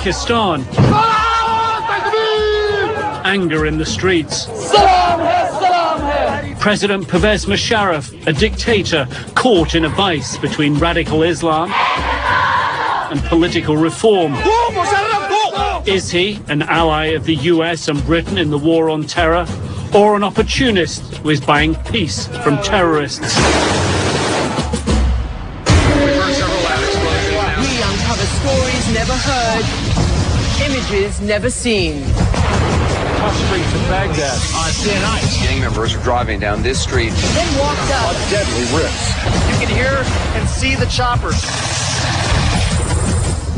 Pakistan. Anger in the streets. President Pervez Musharraf, a dictator caught in a vice between radical Islam and political reform. Is he an ally of the US and Britain in the war on terror, or an opportunist who is buying peace from terrorists? We uncover stories never heard, images never seen. Streets of Baghdad. On tonight, gang members are driving down this street. Then walked up. Deadly rips. You can hear and see the choppers.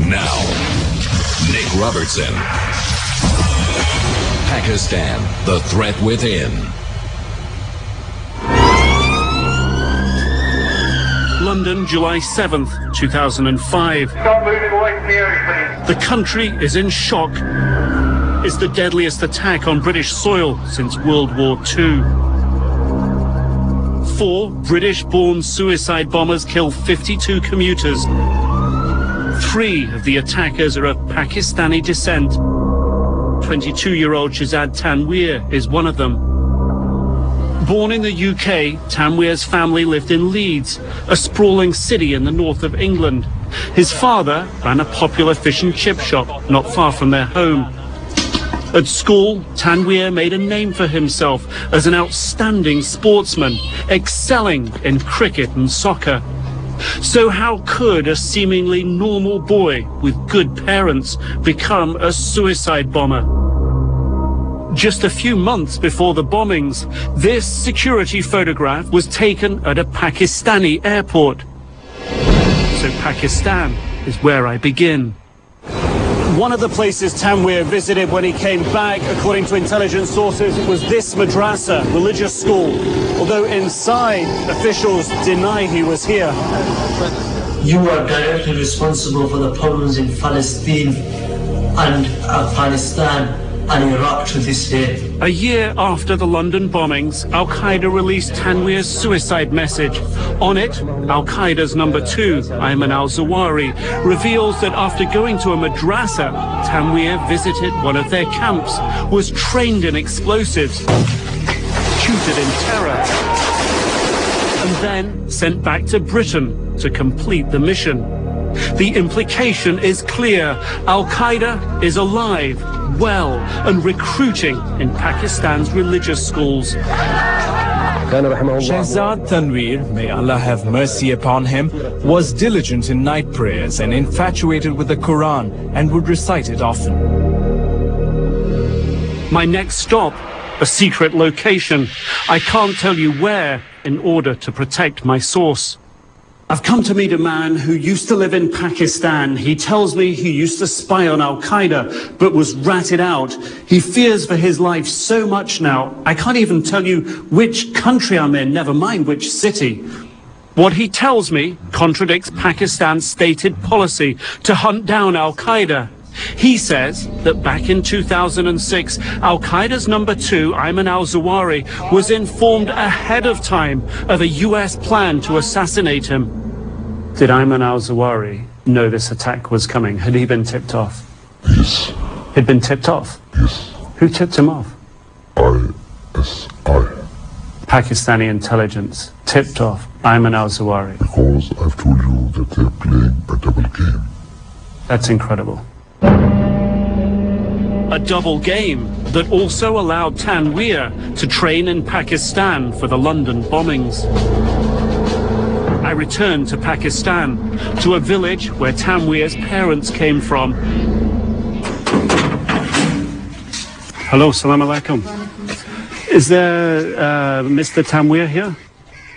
Now, Nic Robertson. Pakistan, the threat within. London, July 7th, 2005. Stop moving away from the area, please. The country is in shock. It's the deadliest attack on British soil since World War II. 4 British-born suicide bombers kill 52 commuters. 3 of the attackers are of Pakistani descent. 22-year-old Shahzad Tanweer is one of them. Born in the UK, Tanweer's family lived in Leeds, a sprawling city in the north of England. His father ran a popular fish and chip shop not far from their home. At school, Tanweer made a name for himself as an outstanding sportsman, excelling in cricket and soccer. So how could a seemingly normal boy with good parents become a suicide bomber? Just a few months before the bombings, this security photograph was taken at a Pakistani airport. So Pakistan is where I begin. One of the places Tanweer visited when he came back, according to intelligence sources, was this madrasa, religious school. Although inside, officials deny he was here. You are directly responsible for the problems in Palestine and Afghanistan and Iraq to this day. A year after the London bombings, Al Qaeda released Tanweer's suicide message. On it, Al Qaeda's number 2, Ayman al-Zawahiri, reveals that after going to a madrasa, Tanweer visited one of their camps, was trained in explosives, tutored in terror, and then sent back to Britain to complete the mission. The implication is clear. Al Qaeda is alive, well, and recruiting in Pakistan's religious schools. Shahzad Tanweer, may Allah have mercy upon him, was diligent in night prayers and infatuated with the Quran and would recite it often. My next stop, a secret location. I can't tell you where in order to protect my source. I've come to meet a man who used to live in Pakistan. He tells me he used to spy on Al Qaeda, but was ratted out. He fears for his life so much now, I can't even tell you which country I'm in, never mind which city. What he tells me contradicts Pakistan's stated policy to hunt down Al Qaeda. He says that back in 2006, Al Qaeda's number 2, Ayman al-Zawahiri, was informed ahead of time of a US plan to assassinate him. Did Ayman al-Zawahiri know this attack was coming? Had he been tipped off? Yes. He'd been tipped off? Yes. Who tipped him off? ISI. Pakistani intelligence tipped off Ayman al-Zawahiri. Because I've told you that they're playing a double game. That's incredible. A double game that also allowed Tanweer to train in Pakistan for the London bombings. I returned to Pakistan, to a village where Tanweer's parents came from. Hello, salam alaikum. Is there Mr. Tanweer here?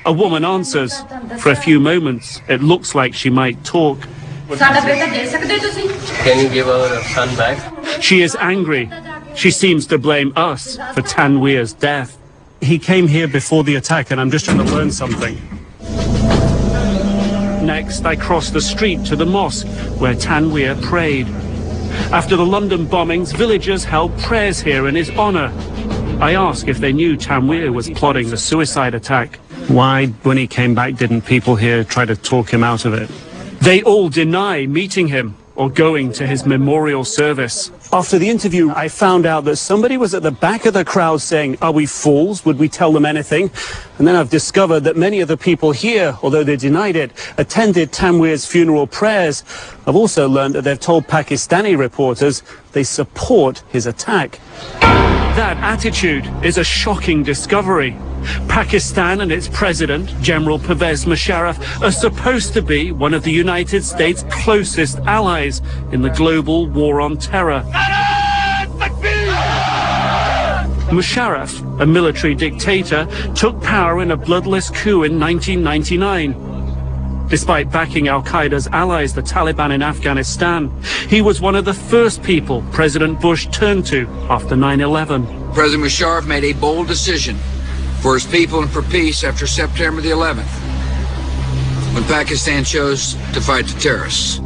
A woman answers. For a few moments, it looks like she might talk. Can you give our son back? She is angry. She seems to blame us for Tanweer's death. He came here before the attack and I'm just trying to learn something. Next, I crossed the street to the mosque where Tanweer prayed. After the London bombings, villagers held prayers here in his honor. I asked if they knew Tanweer was plotting the suicide attack. Why, when he came back, didn't people here try to talk him out of it? They all deny meeting him or going to his memorial service. After the interview, I found out that somebody was at the back of the crowd saying, "Are we fools? Would we tell them anything?" And then I've discovered that many of the people here, although they denied it, attended Tanweer's funeral prayers. I've also learned that they've told Pakistani reporters they support his attack. That attitude is a shocking discovery. Pakistan and its president, General Pervez Musharraf, are supposed to be one of the United States' closest allies in the global war on terror. Musharraf, a military dictator, took power in a bloodless coup in 1999. Despite backing Al Qaeda's allies, the Taliban in Afghanistan, he was one of the first people President Bush turned to after 9/11. President Musharraf made a bold decision for his people and for peace after September the 11th, when Pakistan chose to fight the terrorists.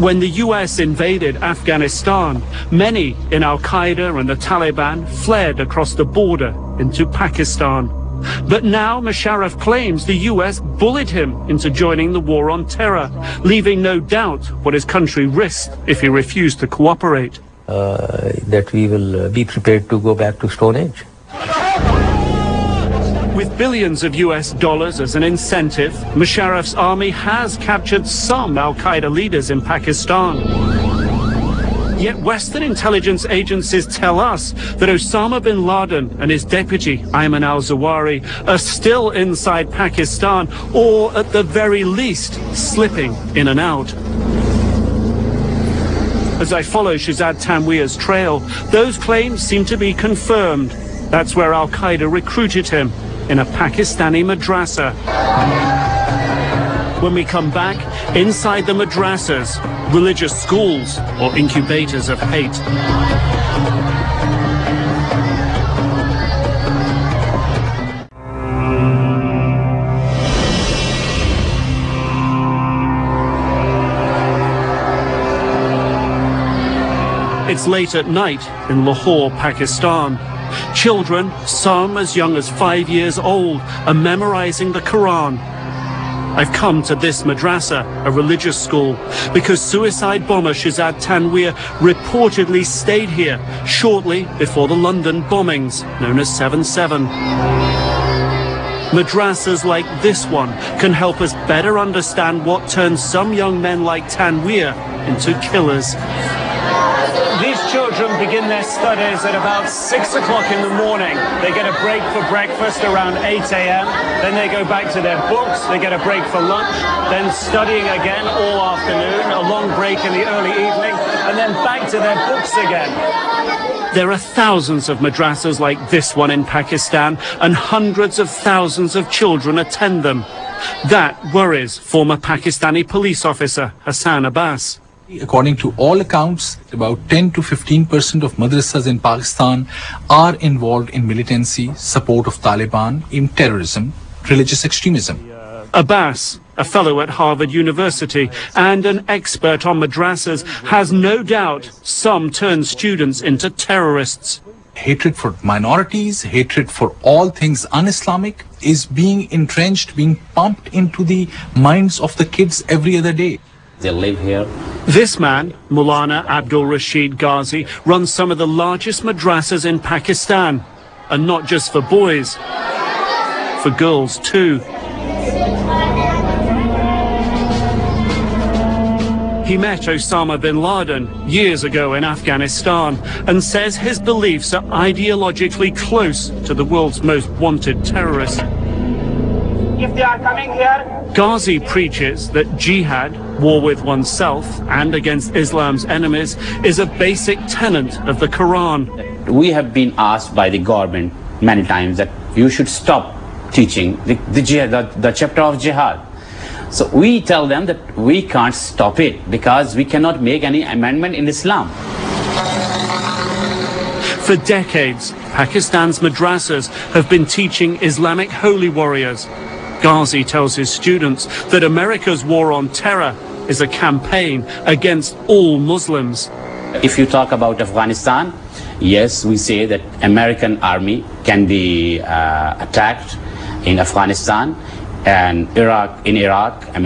When the US invaded Afghanistan, many in Al Qaeda and the Taliban fled across the border into Pakistan. But now Musharraf claims the US bullied him into joining the war on terror, leaving no doubt what his country risked if he refused to cooperate. That we will be prepared to go back to Stone Age. With billions of US dollars as an incentive, Musharraf's army has captured some Al Qaeda leaders in Pakistan. Yet Western intelligence agencies tell us that Osama bin Laden and his deputy, Ayman al-Zawahiri, are still inside Pakistan, or at the very least, slipping in and out. As I follow Shahzad Tanweer's trail, those claims seem to be confirmed. That's where Al Qaeda recruited him, in a Pakistani madrasa. When we come back, inside the madrasas, religious schools or incubators of hate. It's late at night in Lahore, Pakistan. Children, some as young as 5 years old, are memorizing the Quran. I've come to this madrasa, a religious school, because suicide bomber Shahzad Tanweer reportedly stayed here shortly before the London bombings, known as 7/7. Madrasas like this one can help us better understand what turned some young men like Tanweer into killers. These children begin their studies at about 6 o'clock in the morning. They get a break for breakfast around 8 a.m. Then they go back to their books. They get a break for lunch. Then studying again all afternoon, a long break in the early evening, and then back to their books again. There are thousands of madrasas like this one in Pakistan, and hundreds of thousands of children attend them. That worries former Pakistani police officer Hassan Abbas. According to all accounts, about 10 to 15% of madrasas in Pakistan are involved in militancy, support of Taliban, in terrorism, religious extremism. Abbas, a fellow at Harvard University and an expert on madrasas, has no doubt some turn students into terrorists. Hatred for minorities, hatred for all things un-Islamic is being entrenched, being pumped into the minds of the kids every other day. They live here. This man, Maulana Abdul Rashid Ghazi, runs some of the largest madrasas in Pakistan. And not just for boys, for girls too. He met Osama bin Laden years ago in Afghanistan and says his beliefs are ideologically close to the world's most wanted terrorist. If they are coming here, Ghazi preaches that jihad, war with oneself and against Islam's enemies, is a basic tenet of the Quran. We have been asked by the government many times that you should stop teaching the chapter of jihad. So we tell them that we can't stop it because we cannot make any amendment in Islam. For decades, Pakistan's madrasas have been teaching Islamic holy warriors. Ghazi tells his students that America's war on terror is a campaign against all Muslims. If you talk about Afghanistan, yes, we say that American army can be attacked in Afghanistan and in Iraq.